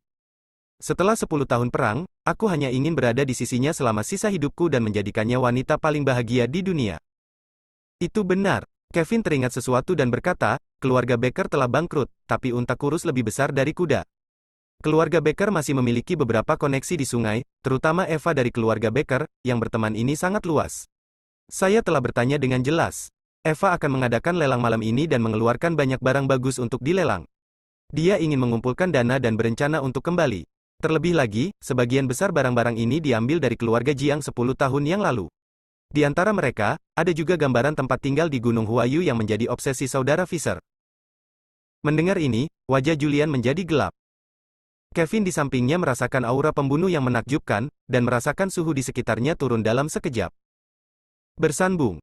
Setelah 10 tahun perang, aku hanya ingin berada di sisinya selama sisa hidupku dan menjadikannya wanita paling bahagia di dunia. Itu benar. Kevin teringat sesuatu dan berkata, keluarga Baker telah bangkrut, tapi unta kurus lebih besar dari kuda. Keluarga Baker masih memiliki beberapa koneksi di sungai, terutama Eva dari keluarga Baker, yang berteman ini sangat luas. Saya telah bertanya dengan jelas. Eva akan mengadakan lelang malam ini dan mengeluarkan banyak barang bagus untuk dilelang. Dia ingin mengumpulkan dana dan berencana untuk kembali. Terlebih lagi, sebagian besar barang-barang ini diambil dari keluarga Jiang 10 tahun yang lalu. Di antara mereka, ada juga gambaran tempat tinggal di Gunung Huayu yang menjadi obsesi saudara Fisher. Mendengar ini, wajah Julian menjadi gelap. Kevin di sampingnya merasakan aura pembunuh yang menakjubkan, dan merasakan suhu di sekitarnya turun dalam sekejap. Bersambung.